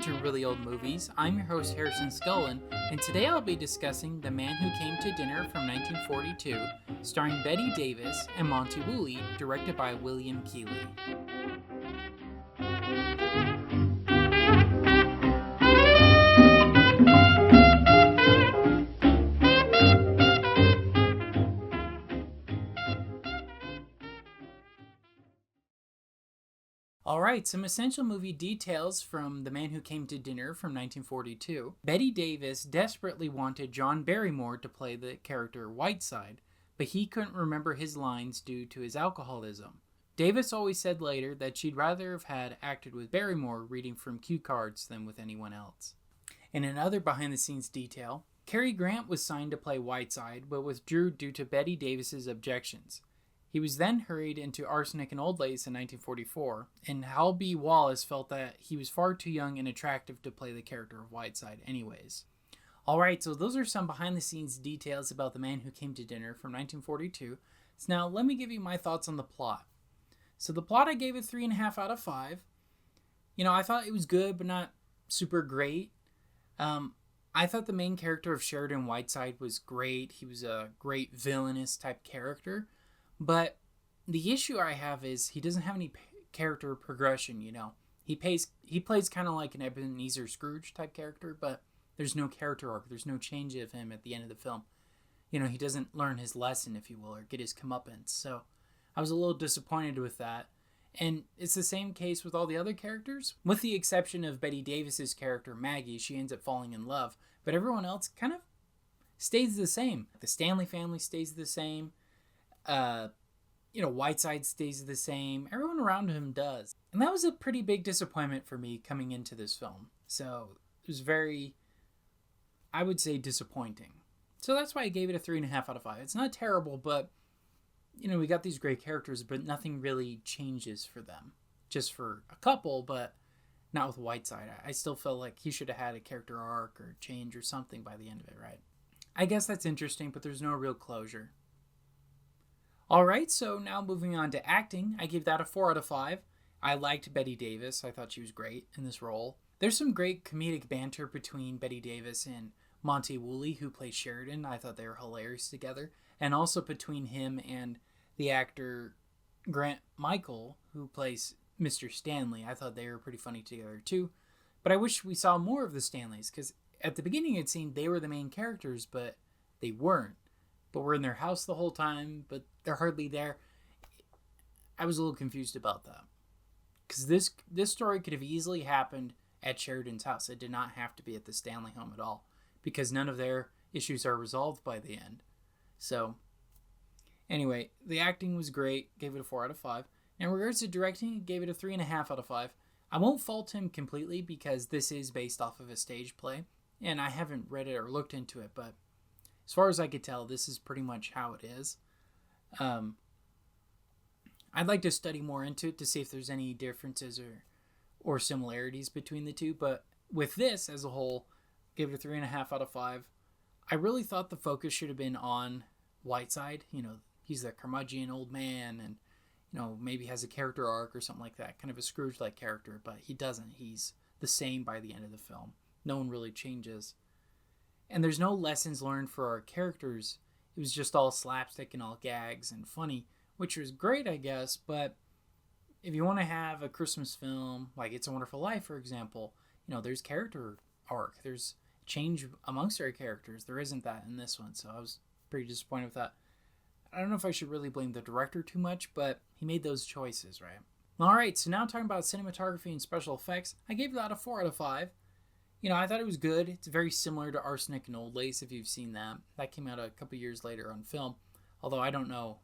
to Really Old Movies. I'm your host, Harrison Scullin, and today I'll be discussing The Man Who Came to Dinner from 1942, starring Bette Davis and Monty Woolley, directed by William Keighley. Alright, some essential movie details from The Man Who Came to Dinner from 1942. Bette Davis desperately wanted John Barrymore to play the character Whiteside, but he couldn't remember his lines due to his alcoholism. Davis always said later that she'd rather have had acted with Barrymore reading from cue cards than with anyone else. In another behind-the-scenes detail, Cary Grant was signed to play Whiteside, but withdrew due to Bette Davis's objections. He was then hurried into Arsenic and Old Lace in 1944, and Hal B. Wallace felt that he was far too young and attractive to play the character of Whiteside anyways. Alright, so those are some behind-the-scenes details about The Man Who Came to Dinner from 1942. So now let me give you my thoughts on the plot. So the plot, I gave it 3.5 out of 5. I thought it was good, but not super great. I thought the main character of Sheridan Whiteside was great. He was a great villainous type character. But the issue I have is he doesn't have any character progression, He plays kind of like an Ebenezer Scrooge type character, but there's no character arc. There's no change of him at the end of the film. He doesn't learn his lesson, if you will, or get his comeuppance. So I was a little disappointed with that. And it's the same case with all the other characters. With the exception of Bette Davis's character, Maggie, she ends up falling in love. But everyone else kind of stays the same. The Stanley family stays the same. Whiteside stays the same. Everyone around him does. And that was a pretty big disappointment for me coming into this film. So it was very, I would say, disappointing. So that's why I gave it a 3.5 out of 5. It's not terrible, but, we got these great characters, but nothing really changes for them. Just for a couple, but not with Whiteside. I still felt like he should have had a character arc or change or something by the end of it, right? I guess that's interesting, but there's no real closure. Alright, so now moving on to acting, I gave that a 4 out of 5. I liked Bette Davis. I thought she was great in this role. There's some great comedic banter between Bette Davis and Monty Woolley, who plays Sheridan. I thought they were hilarious together. And also between him and the actor Grant Michael, who plays Mr. Stanley. I thought they were pretty funny together too. But I wish we saw more of the Stanleys, because at the beginning it seemed they were the main characters, but they weren't. But we're in their house the whole time, but they're hardly there. I was a little confused about that. Because this story could have easily happened at Sheridan's house. It did not have to be at the Stanley home at all. Because none of their issues are resolved by the end. So, anyway, the acting was great. Gave it a 4 out of 5. In regards to directing, gave it a 3.5 out of 5. I won't fault him completely because this is based off of a stage play. And I haven't read it or looked into it, but as far as I could tell, this is pretty much how it is. I'd like to study more into it to see if there's any differences or similarities between the two. But with this as a whole, give it a 3.5 out of 5. I really thought the focus should have been on Whiteside. He's the curmudgeon old man and, maybe has a character arc or something like that. Kind of a Scrooge-like character, but he doesn't. He's the same by the end of the film. No one really changes. And there's no lessons learned for our characters. It was just all slapstick and all gags and funny, which was great, I guess. But if you want to have a Christmas film, like It's a Wonderful Life, for example, there's character arc. There's change amongst our characters. There isn't that in this one, so I was pretty disappointed with that. I don't know if I should really blame the director too much, but he made those choices, right? Alright, so now talking about cinematography and special effects, I gave that a 4 out of 5. I thought it was good. It's very similar to Arsenic and Old Lace, if you've seen that. That came out a couple years later on film. Although I don't know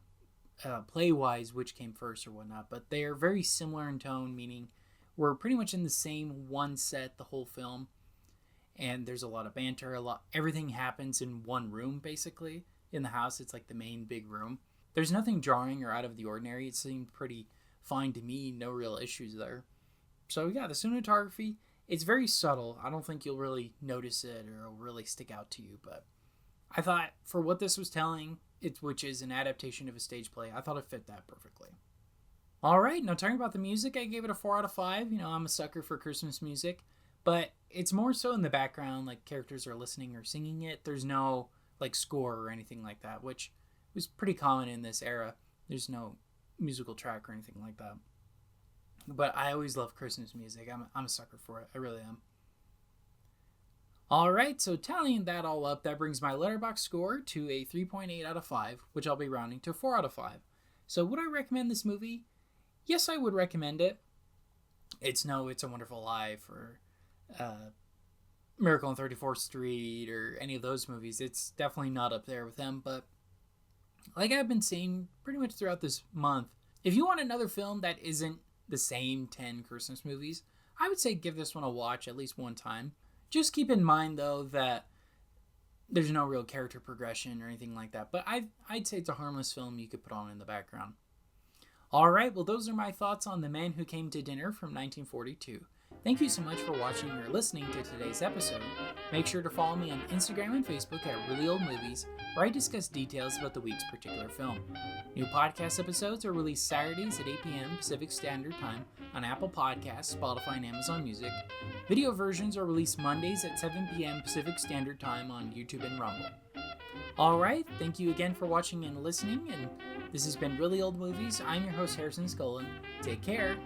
play-wise which came first or whatnot. But they are very similar in tone, meaning we're pretty much in the same one set the whole film. And there's a lot of banter. Everything happens in one room, basically. In the house, it's like the main big room. There's nothing jarring or out of the ordinary. It seemed pretty fine to me. No real issues there. So yeah, the cinematography, it's very subtle. I don't think you'll really notice it or it'll really stick out to you. But I thought for what this was telling, which is an adaptation of a stage play, I thought it fit that perfectly. Alright, now talking about the music, I gave it a 4 out of 5. I'm a sucker for Christmas music. but it's more so in the background, like characters are listening or singing it. There's no like score or anything like that, which was pretty common in this era. There's no musical track or anything like that. But I always love Christmas music. I'm a sucker for it. I really am. All right, so tallying that all up, that brings my Letterboxd score to a 3.8 out of 5, which I'll be rounding to 4 out of 5. So would I recommend this movie? Yes, I would recommend it. It's no It's a Wonderful Life or Miracle on 34th Street or any of those movies. It's definitely not up there with them, but like I've been saying pretty much throughout this month, if you want another film that isn't the same 10 Christmas movies, I would say give this one a watch at least one time. Just keep in mind, though, that there's no real character progression or anything like that. But I'd say it's a harmless film you could put on in the background. All right, well, those are my thoughts on The Man Who Came to Dinner from 1942. Thank you so much for watching or listening to today's episode. Make sure to follow me on Instagram and Facebook at Really Old Movies, where I discuss details about the week's particular film. New podcast episodes are released Saturdays at 8 p.m. Pacific Standard Time on Apple Podcasts, Spotify, and Amazon Music. Video versions are released Mondays at 7 p.m. Pacific Standard Time on YouTube and Rumble. Alright, thank you again for watching and listening, and this has been Really Old Movies. I'm your host, Harrison Scullin. Take care.